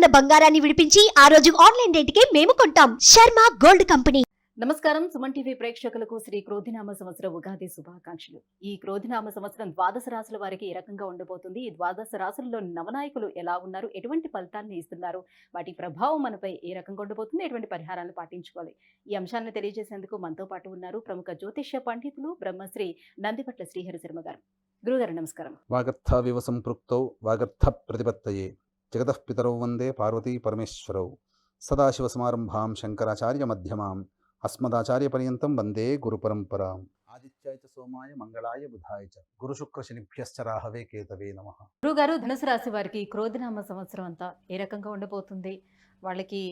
ఉన్న బంగారాన్ని విడిపించి ఆ రోజు ఆన్లైన్ రేటుకే మేము కొంటాం. Sharma gold company. నమస్కారం. సుమన్ టీవీ ప్రేక్షకులకు శ్రీ క్రోధినామ సంవత్సర ఉగాది శుభాకాంక్షలు. ఈ క్రోధినామ సంవత్సరం ద్వాదశ రాశుల వారికి ఏ రకంగా ఉండబోతుంది, ఈ ద్వాదశ రాశులలో నవనాయకులు ఎలా ఉన్నారు, ఎటువంటి ఫలితాలను ఇస్తున్నారు, వాటి ప్రభావం మనపై ఏ రకంగా ఉండబోతుంది, ఎటువంటి పరిహారాలను పాటించుకోవాలి, ఈ అంశాలను తెలియజేసేందుకు మనతో పాటు ఉన్నారు ప్రముఖ జ్యోతిష్య పండితులు బ్రహ్మశ్రీ నందిపట్ల శ్రీహరి శర్మ గారు. గురుగారు నమస్కారం. వాగర్థావివ సంపృక్తౌ వాగర్థ ప్రతిపత్తయే జగతః పితరౌ వందే పార్వతీ పరమేశ్వరౌ సదాశివసమారంభాం శంకరాచార్య మధ్యమాం అస్మదాచార్య పర్యంతం వందే గురు పరంపరాం. ఆదిత్యాయ చ సోమాయ మంగళాయ బుధాయ చ గురు శుక్ర శనిభ్యశ్చ రాహవే కేతవే నమః. గురుగారు, ధనుసు రాశి వారికి క్రోధినామ సంవత్సరం అంతా ఏ రకంగా ఉండబోతుంది? వాళ్ళకి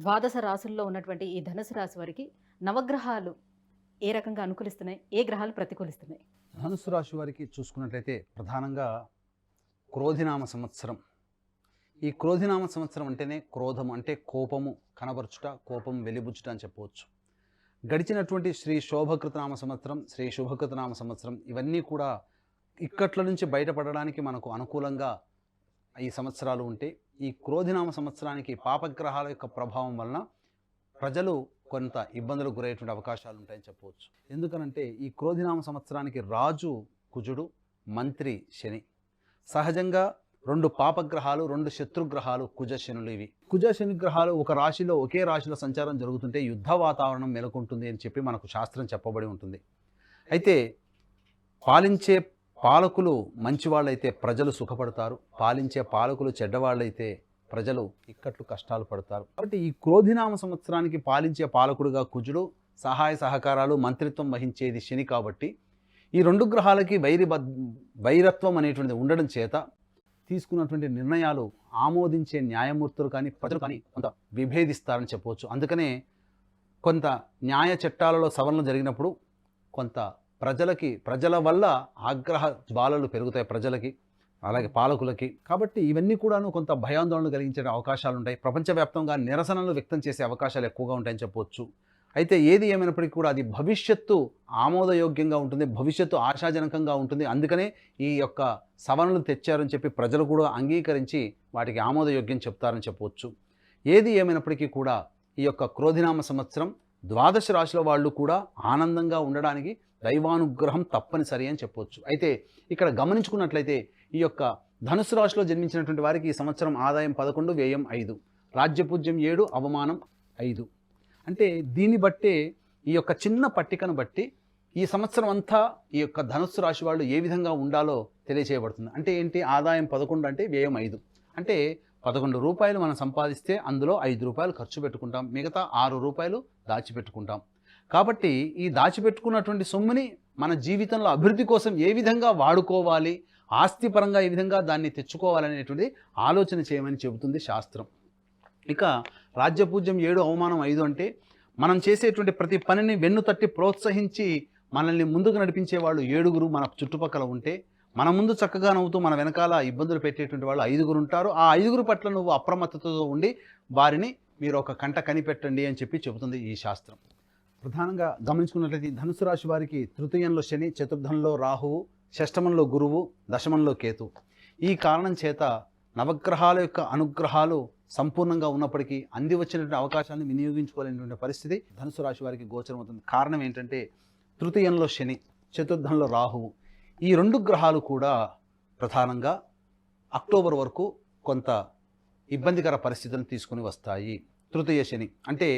ద్వాదశ రాశుల్లో ఉన్నటువంటి ఈ ధనుసు రాశి వారికి నవగ్రహాలు ఏ రకంగా అనుకూలిస్తున్నాయి, ఏ గ్రహాలు ప్రతికూలిస్తున్నాయి? ధనుసు రాశి వారికి చూసుకున్నట్లయితే ప్రధానంగా క్రోధినామ సంవత్సరం. ఈ క్రోధినామ సంవత్సరం అంటేనే క్రోధం అంటే కోపము కనబరుచుట, కోపం వెలిబుచ్చుట అని చెప్పవచ్చు. గడిచినటువంటి శ్రీ శోభకృతనామ సంవత్సరం, శ్రీ శుభకృతనామ సంవత్సరం ఇవన్నీ కూడా ఇక్కట్ల నుంచి బయటపడడానికి మనకు అనుకూలంగా ఈ సంవత్సరాలు ఉంటే, ఈ క్రోధినామ సంవత్సరానికి పాపగ్రహాల యొక్క ప్రభావం వలన ప్రజలు కొంత ఇబ్బందులకు గురయ్యేటువంటి అవకాశాలు ఉంటాయని చెప్పవచ్చు. ఎందుకనంటే ఈ క్రోధినామ సంవత్సరానికి రాజు కుజుడు, మంత్రి శని. సహజంగా రెండు పాపగ్రహాలు, రెండు శత్రుగ్రహాలు కుజ శనులు. ఇవి కుజ శని గ్రహాలు ఒక రాశిలో, ఒకే రాశిలో సంచారం జరుగుతుంటే యుద్ధ వాతావరణం నెలకొంటుంది అని చెప్పి మనకు శాస్త్రం చెప్పబడి ఉంటుంది. అయితే పాలించే పాలకులు మంచివాళ్ళైతే ప్రజలు సుఖపడతారు, పాలించే పాలకులు చెడ్డవాళ్ళైతే ప్రజలు ఇక్కట్లు కష్టాలు పడతారు. కాబట్టి ఈ క్రోధినామ సంవత్సరానికి పాలించే పాలకుడుగా కుజుడు, సహాయ సహకారాలు మంత్రిత్వం వహించేది శని. కాబట్టి ఈ రెండు గ్రహాలకి వైరత్వం అనేటువంటిది ఉండడం చేత తీసుకున్నటువంటి నిర్ణయాలు ఆమోదించే న్యాయమూర్తులు కానీ ప్రజలు కానీ కొంత విభేదిస్తారని చెప్పవచ్చు. అందుకనే కొంత న్యాయ చట్టాలలో సవరణలు జరిగినప్పుడు కొంత ప్రజల వల్ల ఆగ్రహ జ్వాలలు పెరుగుతాయి ప్రజలకి, అలాగే పాలకులకి. కాబట్టి ఇవన్నీ కూడాను కొంత భయాందోళన కలిగించే అవకాశాలు ఉంటాయి. ప్రపంచవ్యాప్తంగా నిరసనలు వ్యక్తం చేసే అవకాశాలు ఎక్కువగా ఉంటాయని చెప్పవచ్చు. అయితే ఏది ఏమైనప్పటికీ కూడా అది భవిష్యత్తు ఆమోదయోగ్యంగా ఉంటుంది, భవిష్యత్తు ఆశాజనకంగా ఉంటుంది. అందుకనే ఈ యొక్క సవరణలు తెచ్చారని చెప్పి ప్రజలు కూడా అంగీకరించి వాటికి ఆమోదయోగ్యం చెప్తారని చెప్పవచ్చు. ఏది ఏమైనప్పటికీ కూడా ఈ యొక్క క్రోధినామ సంవత్సరం ద్వాదశ రాశుల వాళ్ళు కూడా ఆనందంగా ఉండడానికి దైవానుగ్రహం తప్పనిసరి అని చెప్పవచ్చు. అయితే ఇక్కడ గమనించుకున్నట్లయితే ఈ యొక్క ధనుసు రాశిలో జన్మించినటువంటి వారికి ఈ సంవత్సరం ఆదాయం 11, వ్యయం 5, రాజ్యపూజ్యం 7, అవమానం 5. అంటే దీన్ని బట్టే ఈ యొక్క చిన్న పట్టికను బట్టి ఈ సంవత్సరం అంతా ఈ యొక్క ధనుస్సు రాశి వాళ్ళు ఏ విధంగా ఉండాలో తెలియచేయబడుతుంది. అంటే ఏంటి? ఆదాయం 11 అంటే వ్యయం 5. అంటే 11 రూపాయలు మనం సంపాదిస్తే అందులో 5 రూపాయలు ఖర్చు పెట్టుకుంటాం, మిగతా 6 రూపాయలు దాచిపెట్టుకుంటాం. కాబట్టి ఈ దాచిపెట్టుకున్నటువంటి సొమ్ముని మన జీవితంలో అభివృద్ధి కోసం ఏ విధంగా వాడుకోవాలి, ఆస్తిపరంగా ఏ విధంగా దాన్ని తెచ్చుకోవాలనేటువంటి ఆలోచన చేయమని చెబుతుంది శాస్త్రం. ఇక రాజ్యపూజ్యం 7, అవమానం 5 అంటే మనం చేసేటువంటి ప్రతి పనిని వెన్ను తట్టి ప్రోత్సహించి మనల్ని ముందుకు నడిపించే వాళ్ళు 7 మన చుట్టుపక్కల ఉంటే, మన ముందు చక్కగా నవ్వుతూ మన వెనకాల ఇబ్బందులు పెట్టేటువంటి వాళ్ళు 5 ఉంటారు. ఆ 5 పట్ల నువ్వు అప్రమత్తతతో ఉండి వారిని మీరు ఒక కంట కనిపెట్టండి అని చెప్పి చెబుతుంది ఈ శాస్త్రం. ప్రధానంగా గమనించుకున్నట్లయితే ధనుసు రాశి వారికి తృతీయంలో శని, చతుర్థంలో రాహువు, షష్టమంలో గురువు, దశమంలో కేతు. ఈ కారణం చేత నవగ్రహాల యొక్క అనుగ్రహాలు సంపూర్ణంగా ఉన్నప్పటికీ అంది వచ్చినటువంటి అవకాశాలను వినియోగించుకోలేనటువంటి పరిస్థితి ధనుసు రాశి వారికి గోచరమవుతుంది. కారణం ఏంటంటే తృతీయంలో శని, చతుర్థంలో రాహువు. ఈ రెండు గ్రహాలు కూడా ప్రధానంగా అక్టోబర్ వరకు కొంత ఇబ్బందికర పరిస్థితులను తీసుకుని వస్తాయి. తృతీయ శని అంటే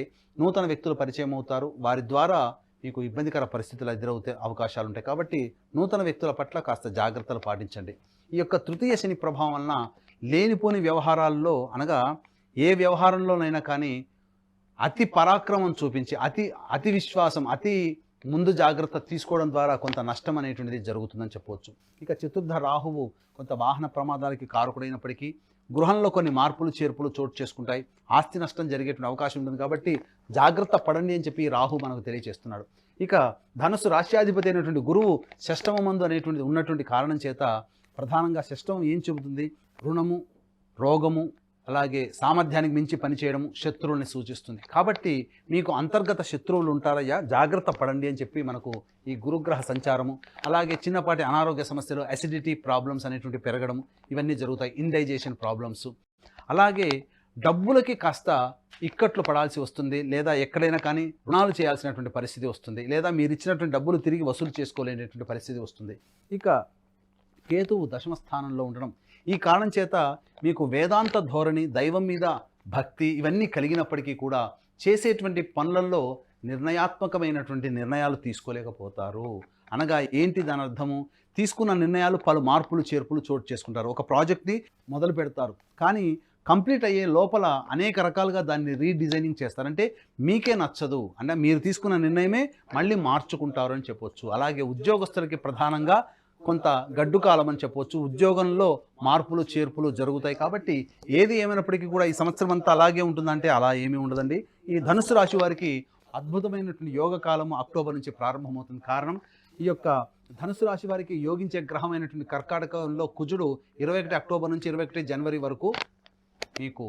నూతన వ్యక్తులు పరిచయం అవుతారు, వారి ద్వారా మీకు ఇబ్బందికర పరిస్థితులు ఎదురవుతే అవకాశాలు ఉంటాయి. కాబట్టి నూతన వ్యక్తుల పట్ల కాస్త జాగ్రత్తలు పాటించండి. ఈ యొక్క తృతీయ శని ప్రభావం వలన లేనిపోని వ్యవహారాల్లో, అనగా ఏ వ్యవహారంలోనైనా కానీ అతి పరాక్రమం చూపించి అతి విశ్వాసం, అతి ముందు జాగ్రత్త తీసుకోవడం ద్వారా కొంత నష్టం అనేటువంటిది జరుగుతుందని చెప్పవచ్చు. ఇక చతుర్థ రాహువు కొంత వాహన ప్రమాదాలకి కారకుడైనప్పటికీ గృహంలో కొన్ని మార్పులు చేర్పులు చోటు చేసుకుంటాయి, ఆస్తి నష్టం జరిగేటువంటి అవకాశం ఉంటుంది. కాబట్టి జాగ్రత్త పడండి అని చెప్పి రాహు మనకు తెలియజేస్తున్నాడు. ఇక ధనుసు రాశ్యాధిపతి అయినటువంటి గురువు షష్టమందు అనేటువంటిది ఉన్నటువంటి కారణం చేత ప్రధానంగా షష్టమం ఏం చెబుతుంది? రుణము, రోగము, అలాగే సామర్థ్యానికి మించి పనిచేయడము, శత్రువుల్ని సూచిస్తుంది. కాబట్టి మీకు అంతర్గత శత్రువులు ఉంటారయ్యా, జాగ్రత్త పడండి అని చెప్పి మనకు ఈ గురుగ్రహ సంచారము, అలాగే చిన్నపాటి అనారోగ్య సమస్యలు, అసిడిటీ ప్రాబ్లమ్స్ అనేటువంటి పెరగడము, ఇవన్నీ జరుగుతాయి. ఇండైజేషన్ ప్రాబ్లమ్స్, అలాగే డబ్బులకి కాస్త ఇక్కట్లు పడాల్సి వస్తుంది, లేదా ఎక్కడైనా కానీ రుణాలు చేయాల్సినటువంటి పరిస్థితి వస్తుంది, లేదా మీరు ఇచ్చినటువంటి డబ్బులు తిరిగి వసూలు చేసుకోలేనటువంటి పరిస్థితి వస్తుంది. ఇక కేతువు దశమ స్థానంలో ఉండడం, ఈ కారణం చేత మీకు వేదాంత ధోరణి, దైవం మీద భక్తి ఇవన్నీ కలిగినప్పటికీ కూడా చేసేటువంటి పనులలో నిర్ణయాత్మకమైనటువంటి నిర్ణయాలు తీసుకోలేకపోతారు. అనగా ఏంటి దాని అర్థము? తీసుకున్న నిర్ణయాలు పలు మార్పులు చేర్పులు చోటు చేసుకుంటారు. ఒక ప్రాజెక్ట్ని మొదలు పెడతారు, కానీ కంప్లీట్ అయ్యే లోపల అనేక రకాలుగా దాన్ని రీడిజైనింగ్ చేస్తారంటే మీకే నచ్చదు, అంటే మీరు తీసుకున్న నిర్ణయమే మళ్ళీ మార్చుకుంటారు అని చెప్పొచ్చు. అలాగే ఉద్యోగస్తులకి ప్రధానంగా కొంత గడ్డు కాలం అని చెప్పొచ్చు. ఉద్యోగంలో మార్పులు చేర్పులు జరుగుతాయి. కాబట్టి ఏది ఏమైనప్పటికీ కూడా ఈ సంవత్సరం అంతా అలాగే ఉంటుందంటే అలా ఏమీ ఉండదండి. ఈ ధనుసు రాశి వారికి అద్భుతమైనటువంటి యోగ కాలము అక్టోబర్ నుంచి ప్రారంభమవుతుంది. కారణం, ఈ యొక్క ధనుసు రాశి వారికి యోగించే గ్రహమైనటువంటి కర్కాటకంలో కుజుడు 21 అక్టోబర్ నుంచి 21 జనవరి వరకు మీకు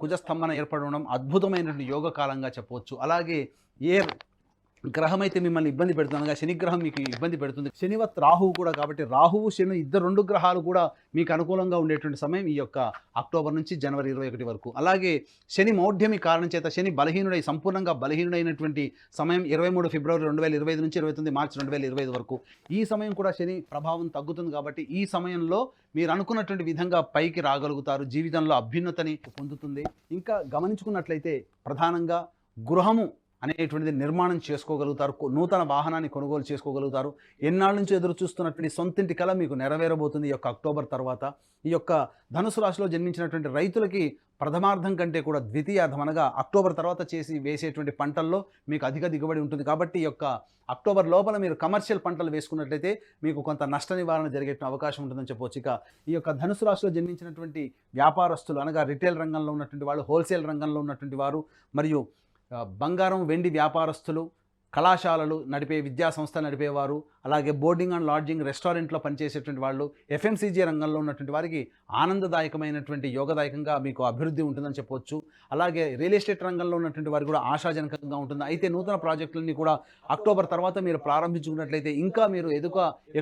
కుజ స్తంభన ఏర్పడడం అద్భుతమైనటువంటి యోగ కాలంగా చెప్పవచ్చు. అలాగే ఏ గ్రహం అయితే మిమ్మల్ని ఇబ్బంది పెడుతుందనగా శని గ్రహం మీకు ఇబ్బంది పెడుతుంది. శనివత్ రాహువు కూడా, కాబట్టి రాహువు శని రెండు గ్రహాలు కూడా మీకు అనుకూలంగా ఉండేటువంటి సమయం ఈ యొక్క అక్టోబర్ నుంచి జనవరి 21 వరకు. అలాగే శని మౌఢ్యమి కారణం చేత శని సంపూర్ణంగా బలహీనుడైనటువంటి సమయం 23 ఫిబ్రవరి 2025 నుంచి 29 మార్చి 2025 వరకు. ఈ సమయం కూడా శని ప్రభావం తగ్గుతుంది. కాబట్టి ఈ సమయంలో మీరు అనుకున్నటువంటి విధంగా పైకి రాగలుగుతారు, జీవితంలో అభ్యున్నతిని పొందుతుంది. ఇంకా గమనించుకున్నట్లయితే ప్రధానంగా గృహము అనేటువంటిది నిర్మాణం చేసుకోగలుగుతారు, నూతన వాహనాన్ని కొనుగోలు చేసుకోగలుగుతారు. ఎన్నాళ్ళ నుంచి ఎదురు చూస్తున్నటువంటి సొంతింటి కల మీకు నెరవేరబోతుంది ఈ యొక్క అక్టోబర్ తర్వాత. ఈ యొక్క ధనుసు రాశిలో జన్మించినటువంటి రైతులకి ప్రథమార్థం కంటే కూడా ద్వితీయార్థం అనగా అక్టోబర్ తర్వాత వేసేటువంటి పంటల్లో మీకు అధిక దిగుబడి ఉంటుంది. కాబట్టి ఈ యొక్క అక్టోబర్ లోపల మీరు కమర్షియల్ పంటలు వేసుకున్నట్లయితే మీకు కొంత నష్ట నివారణ జరిగే అవకాశం ఉంటుందని చెప్పవచ్చు. ఇక ఈ యొక్క ధనుసు రాశిలో జన్మించినటువంటి వ్యాపారస్తులు అనగా రిటైల్ రంగంలో ఉన్నటువంటి వాళ్ళు, హోల్సేల్ రంగంలో ఉన్నటువంటి వారు, మరియు బంగారం వెండి వ్యాపారస్తులు, కళాశాలలు నడిపే విద్యా సంస్థలు నడిపేవారు, అలాగే బోర్డింగ్ అండ్ లాడ్జింగ్ రెస్టారెంట్లో పనిచేసేటువంటి వాళ్ళు, ఎఫ్ఎంసీజీ రంగంలో ఉన్నటువంటి వారికి ఆనందదాయకమైనటువంటి యోగదాయకంగా మీకు అభివృద్ధి ఉంటుందని చెప్పవచ్చు. అలాగే రియల్ ఎస్టేట్ రంగంలో ఉన్నటువంటి వారికి కూడా ఆశాజనకంగా ఉంటుంది. అయితే నూతన ప్రాజెక్టులన్నీ కూడా అక్టోబర్ తర్వాత మీరు ప్రారంభించుకున్నట్లయితే ఇంకా మీరు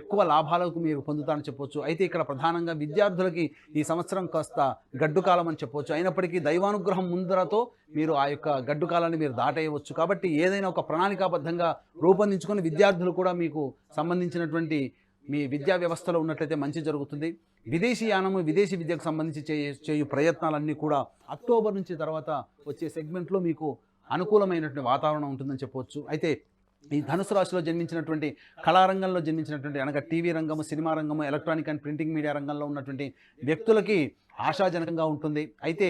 ఎక్కువ లాభాలకు మీరు పొందుతారని చెప్పవచ్చు. అయితే ఇక్కడ ప్రధానంగా విద్యార్థులకి ఈ సంవత్సరం కాస్త గడ్డు కాలం అని చెప్పవచ్చు. అయినప్పటికీ దైవానుగ్రహం ముందరతో మీరు ఆ యొక్క గడ్డు కాలాన్ని మీరు దాటేయవచ్చు. కాబట్టి ఏదైనా ఒక ప్రణాళికాబద్ధంగా రూపొందించుకొని విద్యార్థులు కూడా మీకు సంబంధించినటువంటి మీ విద్యా వ్యవస్థలో ఉన్నట్లయితే మంచి జరుగుతుంది. విదేశీ యానము, విదేశీ విద్యకు సంబంధించి చేయు ప్రయత్నాలన్నీ కూడా అక్టోబర్ నుంచి తర్వాత వచ్చే సెగ్మెంట్లో మీకు అనుకూలమైనటువంటి వాతావరణం ఉంటుందని చెప్పవచ్చు. అయితే ఈ ధనుసు రాశిలో జన్మించినటువంటి కళారంగంలో జన్మించినటువంటి అనగా టీవీ రంగము, సినిమా రంగము, ఎలక్ట్రానిక్ అండ్ ప్రింటింగ్ మీడియా రంగంలో ఉన్నటువంటి వ్యక్తులకి ఆశాజనకంగా ఉంటుంది. అయితే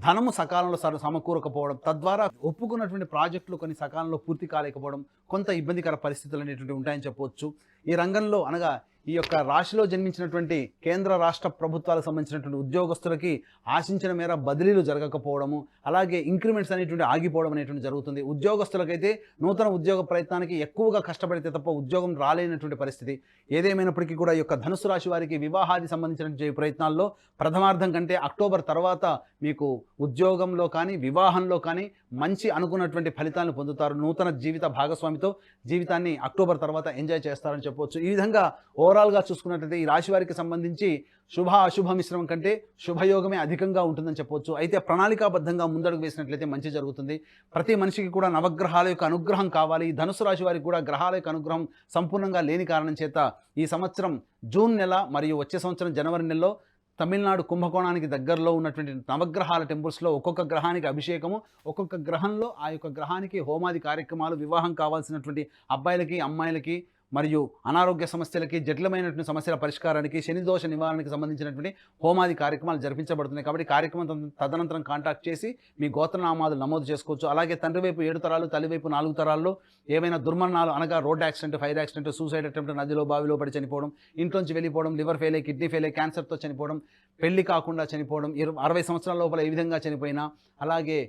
ధనము సకాలంలో సమకూరకపోవడం, తద్వారా ఒప్పుకున్నటువంటి ప్రాజెక్టులు కొన్ని సకాలంలో పూర్తి కాలేకపోవడం, కొంత ఇబ్బందికర పరిస్థితులు అనేటువంటి ఉంటాయని చెప్పవచ్చు. ఈ రంగంలో అనగా ఈ యొక్క రాశిలో జన్మించినటువంటి కేంద్ర రాష్ట్ర ప్రభుత్వాలకు సంబంధించినటువంటి ఉద్యోగస్తులకి ఆశించిన మేర బదిలీలు జరగకపోవడము, అలాగే ఇంక్రిమెంట్స్ అనేటువంటి ఆగిపోవడం అనేటువంటి జరుగుతుంది. ఉద్యోగస్తులకైతే నూతన ఉద్యోగ ప్రయత్నానికి ఎక్కువగా కష్టపడితే తప్ప ఉద్యోగం రాలేనటువంటి పరిస్థితి. ఏదేమైనప్పటికీ కూడా ఈ యొక్క ధనుసు రాశి వారికి వివాహాది సంబంధించినటువంటి ప్రయత్నాల్లో ప్రథమార్థం కంటే అక్టోబర్ తర్వాత మీకు ఉద్యోగంలో కానీ వివాహంలో కానీ మంచి అనుకున్నటువంటి ఫలితాలను పొందుతారు. నూతన జీవిత భాగస్వామితో జీవితాన్ని అక్టోబర్ తర్వాత ఎంజాయ్ చేస్తారని చెప్పవచ్చు. ఈ విధంగా ఓవరాల్గా చూసుకున్నట్లయితే ఈ రాశి వారికి సంబంధించి శుభ అశుభ మిశ్రమం కంటే శుభయోగమే అధికంగా ఉంటుందని చెప్పవచ్చు. అయితే ప్రణాళికాబద్ధంగా ముందడుగు వేసినట్లయితే మంచి జరుగుతుంది. ప్రతి మనిషికి కూడా నవగ్రహాల యొక్క అనుగ్రహం కావాలి. ఈ ధనుసు రాశి వారికి కూడా గ్రహాల యొక్క అనుగ్రహం సంపూర్ణంగా లేని కారణం చేత ఈ సంవత్సరం జూన్ నెల మరియు వచ్చే సంవత్సరం జనవరి నెలలో తమిళనాడు కుంభకోణానికి దగ్గరలో ఉన్నటువంటి నవగ్రహాల టెంపుల్స్లో ఒక్కొక్క గ్రహానికి అభిషేకము, ఒక్కొక్క గ్రహంలో ఆ యొక్క గ్రహానికి హోమాది కార్యక్రమాలు, వివాహం కావాల్సినటువంటి అబ్బాయిలకి అమ్మాయిలకి మరియు అనారోగ్య సమస్యలకి, జటిలమైనటువంటి సమస్యల పరిష్కారానికి, శని దోష నివారణకి సంబంధించినటువంటి హోమాది కార్యక్రమాలు జరిపించబడుతున్నాయి. కాబట్టి కార్యక్రమం తదనంతరం కాంటాక్ట్ చేసి మీ గోత్రనామాలు నమోదు చేసుకోవచ్చు. అలాగే తండ్రి వైపు 7 తరాలు, తల్లి వైపు 4 తరాల్లో ఏమైనా దుర్మరణాలు అనగా road accident, fire accident, suicide attempt, నదిలో బావిలో పడి చనిపోవడం, ఇంట్లోంచి వెళ్ళిపోవడం, లివర్ ఫెయిల్ అయ్యి, కిడ్నీ ఫెయిల్ అయ్యి, క్యాన్సర్తో చనిపోవడం, పెళ్లి కాకుండా చనిపోవడం, 60 సంవత్సరాల లోపల ఏ విధంగా చనిపోయినా, అలాగే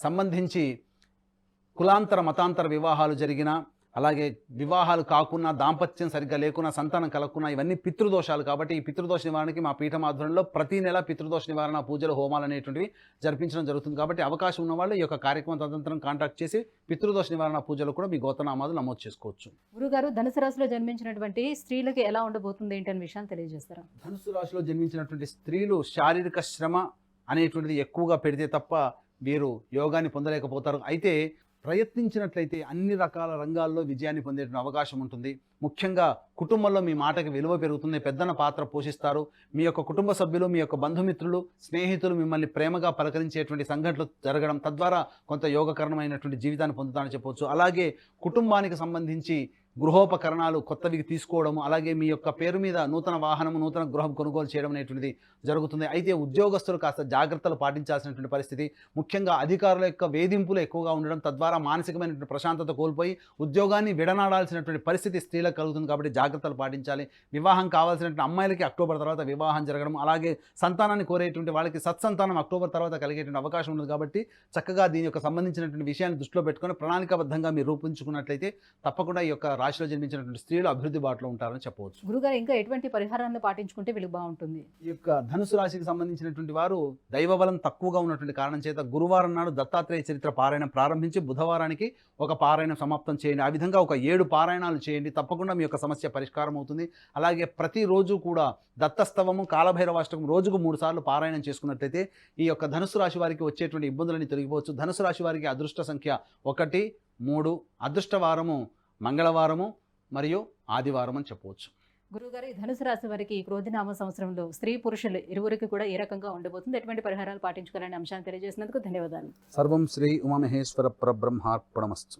సంబంధించి కులాంతర మతాంతర వివాహాలు జరిగిన, అలాగే వివాహాలు కాకుండా, దాంపత్యం సరిగ్గా లేకున్నా, సంతానం కలగకున్నా, ఇవన్నీ పితృదోషాలు. కాబట్టి ఈ పితృదోష నివారణకి మా పీఠం ఆధ్వర్యంలో ప్రతి నెల పితృదోష నివారణ పూజలు, హోమాలు అనేటువంటివి జరిపించడం జరుగుతుంది. కాబట్టి అవకాశం ఉన్న వాళ్ళు ఈ యొక్క కార్యక్రమం తదనంతరం కాంటాక్ట్ చేసి పితృదోష నివారణ పూజలు కూడా మీ గోత్రనామాలు నమోదు చేసుకోవచ్చు. గురుగారు, ధనుసు రాశిలో జన్మించినటువంటి స్త్రీలకి ఎలా ఉండబోతుంది ఏంటనే విషయాన్ని తెలియజేస్తారా? ధనుసు రాశిలో జన్మించినటువంటి స్త్రీలు శారీరక శ్రమ అనేటువంటిది ఎక్కువగా పెడితే తప్ప వీరు యోగాన్ని పొందలేకపోతారు. అయితే ప్రయత్నించినట్లయితే అన్ని రకాల రంగాల్లో విజయాన్ని పొందే అవకాశం ఉంటుంది. ముఖ్యంగా కుటుంబంలో మీ మాటకి విలువ పెరుగుతుంది, పెద్దన పాత్ర పోషిస్తారు. మీ యొక్క కుటుంబ సభ్యులు, మీ యొక్క బంధుమిత్రులు, స్నేహితులు మిమ్మల్ని ప్రేమగా పలకరించేటువంటి సంఘటనలు జరగడం, తద్వారా కొంత యోగకరమైనటువంటి జీవితాన్ని పొందుతారని చెప్పవచ్చు. అలాగే కుటుంబానికి సంబంధించి గృహోపకరణాలు కొత్తవి తీసుకోవడము, అలాగే మీ యొక్క పేరు మీద నూతన వాహనము, నూతన గృహం కొనుగోలు చేయడం అనేటువంటిది జరుగుతుంది. అయితే ఉద్యోగస్తులు కాస్త జాగ్రత్తలు పాటించాల్సినటువంటి పరిస్థితి, ముఖ్యంగా అధికారుల యొక్క వేధింపులు ఎక్కువగా ఉండడం, తద్వారా మానసికమైనటువంటి ప్రశాంతత కోల్పోయి ఉద్యోగాన్ని విడనాడాల్సినటువంటి పరిస్థితి స్త్రీలకు కలుగుతుంది. కాబట్టి జాగ్రత్తలు పాటించాలి. వివాహం కావాల్సినటువంటి అమ్మాయిలకి అక్టోబర్ తర్వాత వివాహం జరగడం, అలాగే సంతానాన్ని కోరేటువంటి వాళ్ళకి సత్సంతానం అక్టోబర్ తర్వాత కలిగేటువంటి అవకాశం ఉంది. కాబట్టి చక్కగా దీని యొక్క సంబంధించినటువంటి విషయాన్ని దృష్టిలో పెట్టుకొని ప్రణాళికాబద్ధంగా మీరు రూపొందించుకున్నట్లయితే తప్పకుండా ఈ యొక్క రాశిలో జన్మించినటువంటి స్త్రీలు అభివృద్ధి బాటలో ఉంటారని చెప్పవచ్చు. గురుగారు ఇంకా ఎటువంటి పరిహారాలను పాటించుకుంటే వీళ్ళు బాగుంటుంది? ఈ యొక్క ధనుసు రాశికి సంబంధించినటువంటి వారు దైవబలం తక్కువగా ఉన్నటువంటి కారణం చేత గురువారం నాడు దత్తాత్రేయ చరిత్ర పారాయణం ప్రారంభించి బుధవారానికి ఒక పారాయణం సమాప్తం చేయండి. ఆ విధంగా ఒక 7 పారాయణాలు చేయండి. తప్పకుండా మీ యొక్క సమస్య పరిష్కారం అవుతుంది. అలాగే ప్రతిరోజు కూడా దత్తస్తవము, కాలభైరవాష్టకం రోజుకు 3 సార్లు పారాయణం చేసుకున్నట్లయితే ఈ యొక్క ధనుసు రాశి వారికి వచ్చేటువంటి ఇబ్బందులని తొలగిపోవచ్చు. ధనుసు రాశి వారికి అదృష్ట సంఖ్య 1, 3, అదృష్ట వారము మంగళవారము మరియు ఆదివారం అని చెప్పవచ్చు. గురుగారు, ఈ ధనుసు రాశి వారికి ఈ క్రోధినామ సంవత్సరంలో స్త్రీ పురుషులు ఇరువురికి కూడా ఏ రకంగా ఉండబోతుంది, ఎటువంటి పరిహారాలు పాటించుకోవాలనే అంశాన్ని తెలియజేసినందుకు ధన్యవాదాలు. సర్వం శ్రీ ఉమామహేశ్వర పరబ్రహ్మార్పణమస్తు.